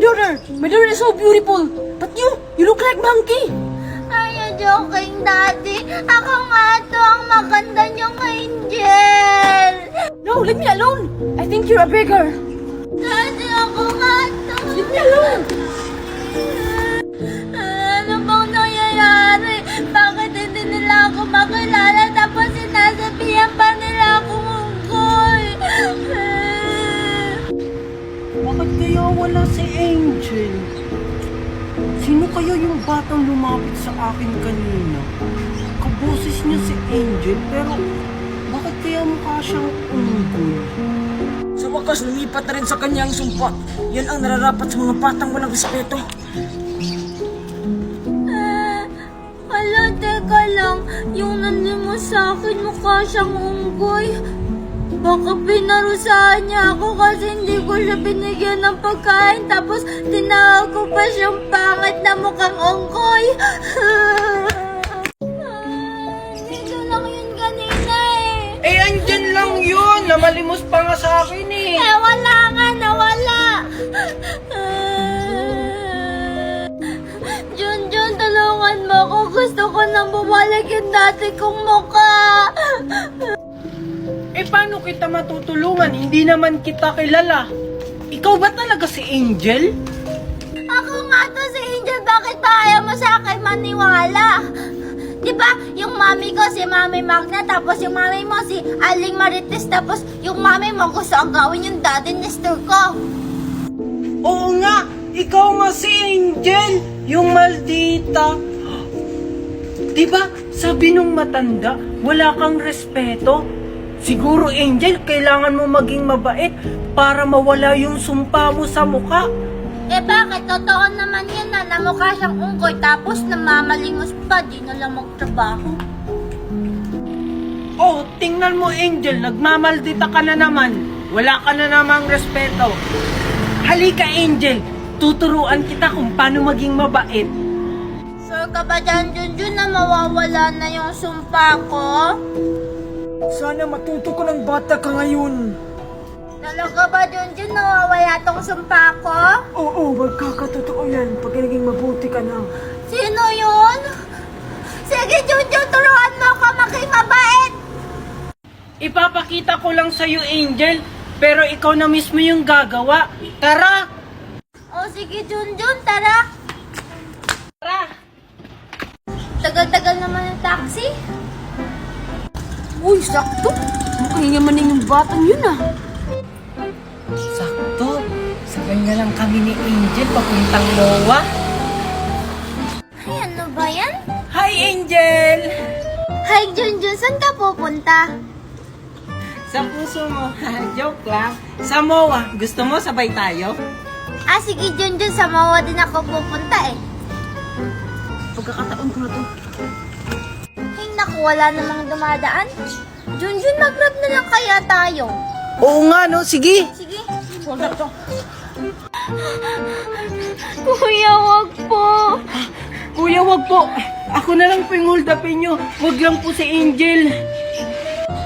My daughter is so beautiful. But you look like monkey. Are you joking, Daddy? Ako nga to ang maganda niyong angel. No, leave me alone. I think you're a beggar. Daddy, ako nga to. Leave me alone. Ano bang nangyayari? Bakit hindi nila ako makilala tapos sinasabihan pa nila akong unggoy? Bakit kaya wala si Angel? Sino kaya yung batang lumapit sa akin kanina? Kaboses niya si Angel, pero bakit kaya mukha siyang unggoy? Sa wakas, lumipat na rin sa kanya ang sumpa. Yan ang nararapat sa mga batang walang respeto. Hala, teka lang. Yung nandiyan mo sa akin, mukha siyang unggoy. Baka pinarusahan niya ako kasi hindi ko siya binigyan ng pagkain. Tapos tinawag ko pa siyang pangit na mukhang unggoy. Dito lang yun kanina eh. Eh, andyan lang yun! Namalimos pa nga sa akin eh! Eh, wala nga, nawala. Junjun, tulungan mo ako. Gusto ko nang bumalik yung dati kong mukha. Eh, paano kita matutulungan? Hindi naman kita kilala. Ikaw ba talaga si Angel? Ako nga to si Angel. Bakit ba ayaw mo sa akin maniwala? Diba, yung mami ko si Mami Magna, tapos yung mami mo si Aling Marites, tapos yung mami mo gusto ang gawin yung daddy Nestor ko. Oo nga! Ikaw nga si Angel! Yung maldita! Diba, sabi nung matanda, wala kang respeto? Siguro, Angel, kailangan mo maging mabait para mawala yung sumpa mo sa mukha. Eh bakit? Totoo naman yan na mukha siyang unggoy tapos namamalimos pa, di na lang magtrabaho. Oh, tingnan mo, Angel, nagmamaldita ka na naman. Wala ka na namang respeto. Halika, Angel, tuturuan kita kung paano maging mabait. Sure ka ba dyan, Junjun, na mawawala na yung sumpa ko? Sana matuto ko ng bata ka ngayon. Talaga ba, Junjun, nawawala tong sumpa ko? Oo, magkakatotoo yan pag naging mabuti ka na. Sino yun? Sige, Junjun, turuan mo ako maging mabait! Ipapakita ko lang sa'yo, Angel, pero ikaw na mismo yung gagawa. Tara! O sige, Junjun, tara! Tara! Tagal-tagal naman yung taxi. Uy, sakto. Mukhang yamanin yung batang yun ah. Sakto. Sabay na lang kami ni Angel papuntang MOA. Ay, ano ba yan? Hi, Angel! Hi, Junjun, saan ka pupunta? Sa puso mo. Joke lang. Sa MOA, gusto mo sabay tayo? Ah, sige, Junjun, sa Mawa din ako pupunta eh. Pagkakataon ko na to. Ay, naku, wala namang dumadaan. Junjun, mag-grab na lang kaya tayo. Oo nga, no? Sige! Sige. Huwag na to. Kuya, wag po. Kuya, wag po. Ako na lang po yung hold upin nyo. Wag lang po si Angel.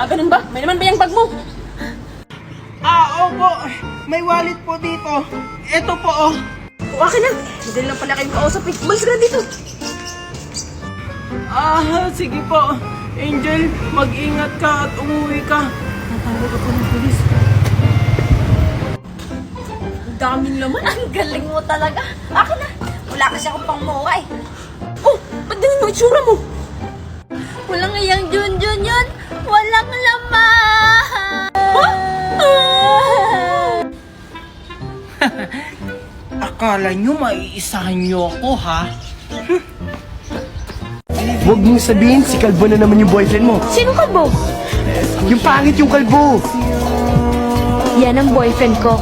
Ah, ganun ba? May naman ba yung bag mo? Opo. May wallet po dito. Ito po, oh. O, akin na. Hindi lang pala kayong kausap eh. Umalis ka na dito. Sige po. Angel, mag-ingat ka at umuwi ka. Natawag ako ng pulis. Ang daming laman. Ang galing mo talaga. Akin na. Wala kasi akong pang Mawa eh. Oh, ba't ganun yung itsura mo? Walang iyang Junjun yun. Walang laman. Akala nyo maiisahan nyo ako, ha? Huwag mong sabihin, si Kalbo na naman yung boyfriend mo. Sino ka, Bo? Yung pangit yung Kalbo. Yan ang boyfriend ko.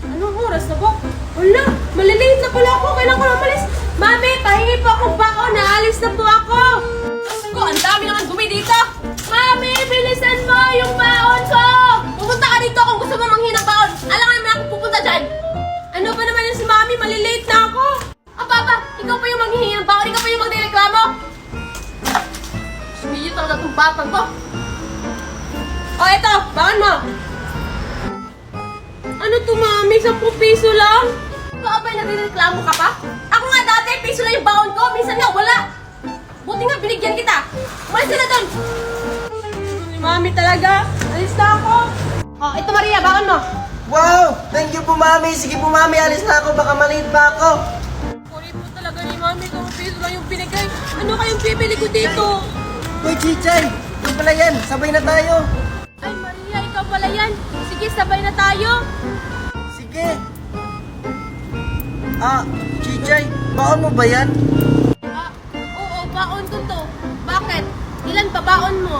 Anong oras na po? Wala, malilate na pala ako. Kailangan ko na umalis. Mami, pahingi po akong baon. Naalis na po ako. Ko, ang dami naman dumi dito. Mami, bilisan mo yung baon ko. Pupunta ka dito kung gusto mo manghingi ng baon. Alam ka naman ako pupunta dyan. Ano ba naman yun si Mami? Malilate na ako. Papa, ikaw pa yung manghihingi ng baon. Ikaw pa yung magdireklamo. Sumiyo talaga itong batang to. O, eto, baon mo. Ano to, mami? 10 piso lang? Ikaw ba nagreklamo ka pa? Ako nga dati, piso lang yung baon ko. Minsan nga, wala. Buti nga, binigyan kita. Umalis ka na doon. Ni mami talaga. Alis na ako. O, ito Maria, baon mo. Wow! Thank you po, mami. Sige po, mami. Alis na ako. Baka maliit pa ako. Kulit mo talaga ni mami. 10 piso lang yung binigay. Ano kayong bibili ko dito? Uy, Chichay. Ito pala yan. Sabay na tayo. Ay, Maria, ikaw pala yan. Sige, sabay na tayo. Sige. Chichay. Baon mo ba yan? Oo, baon ko to. Bakit? Ilan pa baon mo?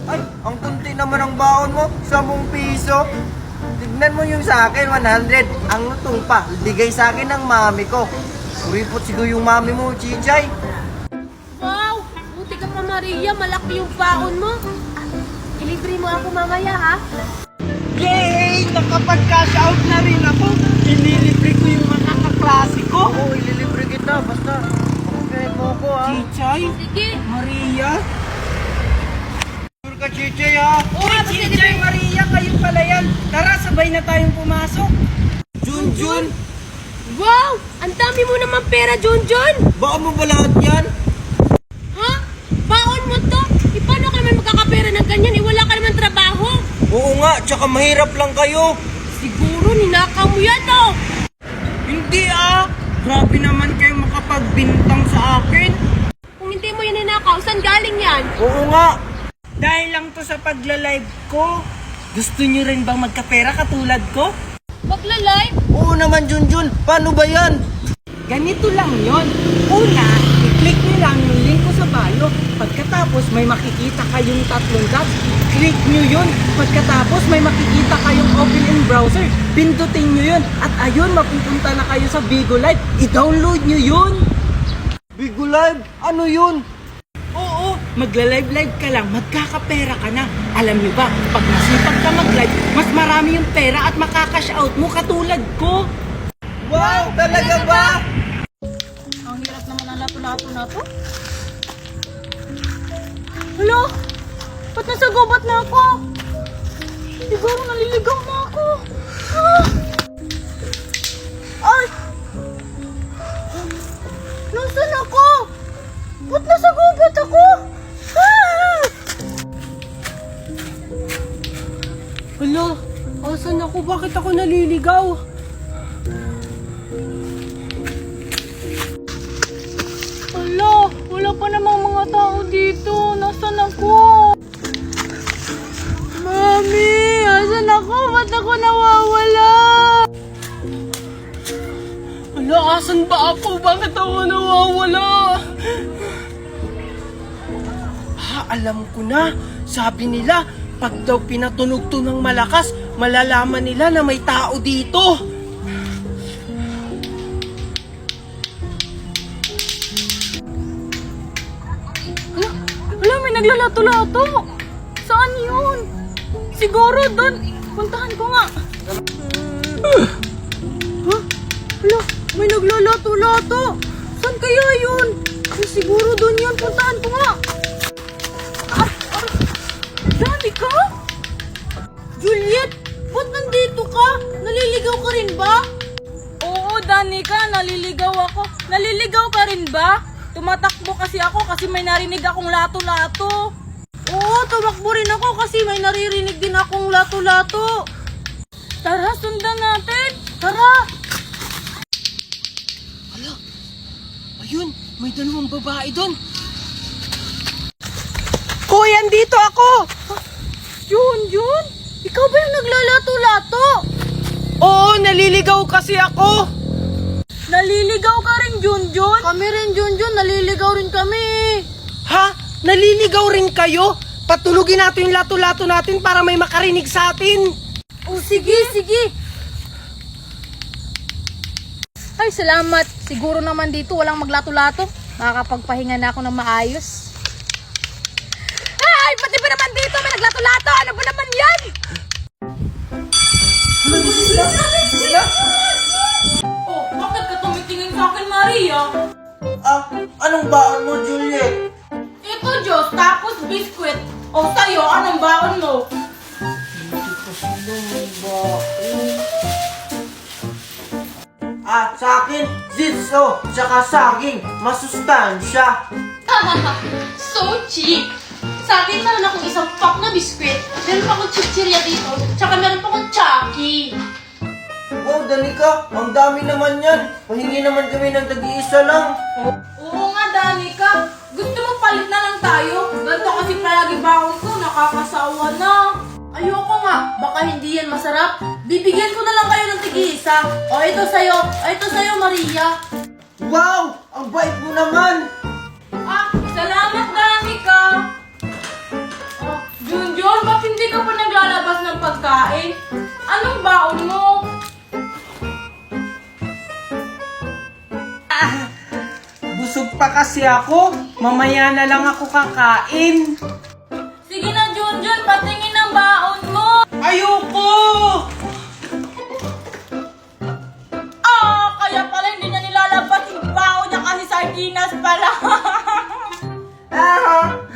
Ay, ang kunti naman ang baon mo. 10 piso. Tignan mo yung sa akin, 100. Ang lutong pa, bigay sa akin ng mami ko. Kuripot siguro yung mami mo, Chichay. Wow! Buti ka pa, Maria. Malaki yung baon mo. Ilibre mo ako mamaya, ha? Yay! Nakapag-cash out na rin ako. Ililibre ko yung mga kaklase ko. Oo, ililibre kita. Basta, pagkain mo ko, ha? Chichay? Sige. Maria? Sure ka, Chichay, ha? Oo, nga, basta Chichay, Maria, kayo pala yan. Tara, sabay na tayong pumasok. Junjun? Wow! Ang dami mo naman pera, Junjun! Baka mo ba lahat yan? Ha? Baon mo to? E, paano ka naman magkakapera ng ganyan? E, wala ka naman trabaho. Oo nga, tsaka mahirap lang kayo. Siguro, ninakaw mo yan, oh! Hindi, Grabe naman kayo makapagbintang sa akin. Kung hindi mo yan ninakaw, saan galing yan? Oo nga. Dahil lang to sa pagla-live ko. Gusto nyo rin bang magkapera katulad ko? Magla-live? Oo naman, Junjun. Paano ba yan? Ganito lang yon. Una, i-click nyo lang yung link ko sa bio. Pagkatapos, may makikita kayong 3 dots. Click nyo yun. Pagkatapos, may makikita kayong open in browser. Pindutin nyo yun. At ayun, mapupunta na kayo sa Bigo Live. I-download nyo yun. Bigo Live? Ano yun? Oo, magla-live-live ka lang, magkakapera ka na. Alam niyo ba, pag nasipag ka mag-live, mas marami yung pera at makakash out mo katulad ko. Wow, talaga ba? Ang hirap naman ang lato-lato na to. Hello? Ba't nasa gubat na ako? Siguro naliligaw na ako. Ay! Nasaan ako? Ba't nasa gubat ako? Hala, asan ako? Bakit ako naliligaw? Hala, wala pa namang mga tao dito. Nasaan ako? Mami, asan ako? Ba't ako nawawala? Hala, asan ba ako? Bakit ako nawawala? Alam ko na. Sabi nila, pag daw pinatunog to ng malakas, malalaman nila na may tao dito. Hala, may naglalato-lato. Saan yun? Siguro doon. Puntahan ko nga. Hala, may naglalato-lato. Saan kaya yun? Siguro doon yun. Puntahan ko nga. Danica? Juliet, ba't nandito ka? Naliligaw ka rin ba? Oo, Danica, naliligaw ako. Naliligaw ka rin ba? Tumatakbo kasi ako kasi may narinig akong lato-lato. Oo, tumakbo rin ako kasi may naririnig din akong lato-lato. Tara, sundan natin. Tara. Hala, ayun, may 2 babae doon. Hoy, andito ako! Junjun, ikaw ba yung naglalato-lato? Oo, naliligaw kasi ako. Naliligaw ka rin, Junjun? Kami rin, Junjun. Naliligaw rin kami. Ha? Naliligaw rin kayo? Patulugin natin yung lato-lato natin para may makarinig sa atin. Oh, sige, sige. Ay, salamat. Siguro naman dito walang maglato-lato. Makakapagpahinga na ako ng maayos. Ay, pati ba naman dito may naglato-lato? Ano ba naman yan? Oh, bakit ka tumitingin sa akin, Maria? Anong baon mo, Juliet? Ito, Diyos, tapos biskwit. O sa'yo, anong baon mo? Sa akin, zitso, tsaka saging, masustansya. So cheap! Sa akin, meron akong isang pack na biskwit. Meron pa akong chichirya dito. Tsaka meron pa akong Chucky. Oh, Danica, ang dami naman yan. Pahingi naman kami ng tag-iisa lang. Oo nga, Danica. Gusto mo palit na lang tayo? Ganito kasi palagi baon ko, nakakasawa na. Ayoko nga, baka hindi yan masarap. Bibigyan ko na lang kayo ng tig-iisa. O, ito sa'yo. O, ito sa'yo, Maria. Wow! Ang bait mo naman! Ah, salamat, Danica. Oh, Junjun, ba't hindi ka pa naglalabas ng pagkain? Anong baon mo? Busog pa kasi ako. Mamaya na lang ako kakain. Sige na, Junjun, patingin ang baon mo. Ayoko! Kaya pala hindi na nilalabas yung baon niya kasi sardinas pala.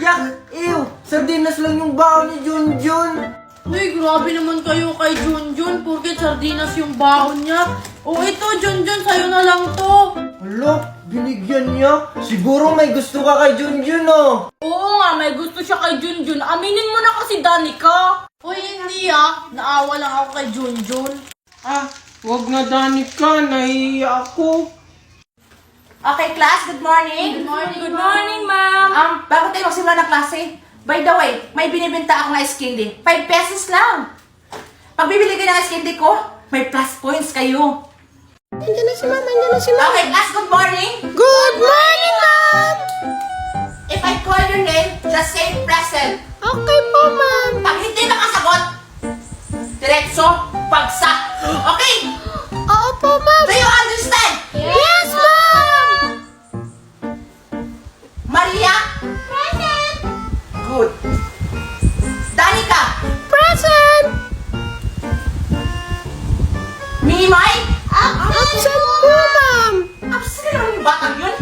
Yak! Ew! Sardinas lang yung baon ni Junjun. Uy, grabe naman kayo kay Junjun, porket sardinas yung baon niya. O ito, Junjun, sa'yo na lang to. Hala, binigyan niya. Siguro may gusto ka kay Junjun, oh. Oo nga, may gusto siya kay Junjun. Aminin mo na kasi, Danica. Uy, hindi naawa lang ako kay Junjun. Wag na, Danica. Nahihiya ako. Okay, class, good morning. Good morning, ma'am. Bago tayo magsimula ng klase, by the way, may binibenta akong ice candy. 5 pesos lang. Pag bibili kayo ng ice candy ko, may plus points kayo. Nandiyan na si Ma'am, nandiyan na si Ma'am. Okay, class, good morning. Good morning, Ma'am! If I call your name, just say present. Okay po, Ma'am. Pag hindi makasagot, diretso, pagsak. Okay? Oo po, Ma'am. Do you understand? Yes, Ma'am! Maria? Present. Good. Danica? Present! Mimay? Absent po, Ma'am. Absent ka naman yung batang yun?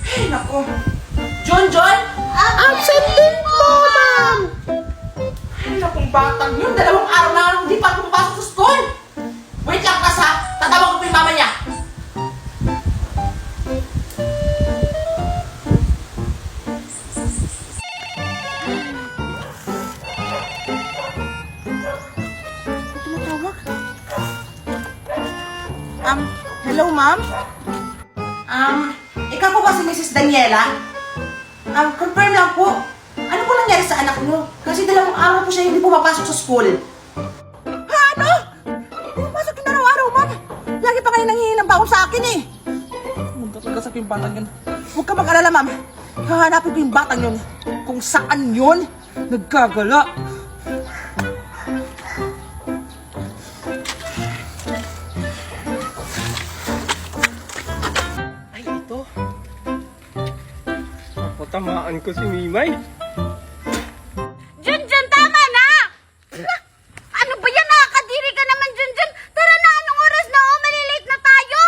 Ay, naku. John? Absent din po, Ma'am. Ay, naku, batang yun. 2 araw na lang hindi pa pumapasok sa school. Wait lang, class ha. Tatawag ko po yung mama niya. Hello, ma'am? Ikaw po ba si Mrs. Daniela? Confirm lang po. Ano po nangyari sa anak niyo? Kasi 2 araw po siya hindi pumapasok sa school. Ha, ano? Pumapasok yung araw-araw, ma'am. Lagi pa kayo nanghihingi ng baon sa akin eh. Magkakagasap yung batang yun. Huwag ka mag-alala, ma'am. Hahanapin ko yung batang yun. Kung saan yun, nagkagala. Tamaan ko si Mimay. Junjun, tama na! Ano ba yan? Nakakadiri ka naman, Junjun. Tara na, anong oras na? Oh, malilate na tayo.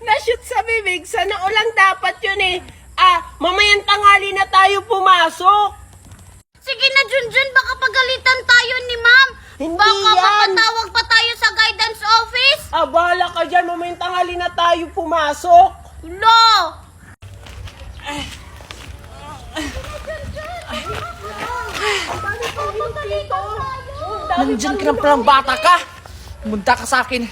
Na-shoot sa bibig. Sana ulang dapat yun eh. Mamayang tanghali na tayo pumasok. Sige na, Junjun. Baka pagalitan tayo ni Ma'am. Hindi Baka yan. mapatawag pa tayo sa guidance office. Bahala ka dyan. Mamayang tanghali na tayo pumasok. Lo! Nandiyan ka ng palang bata ka. Pumunta ka sa akin.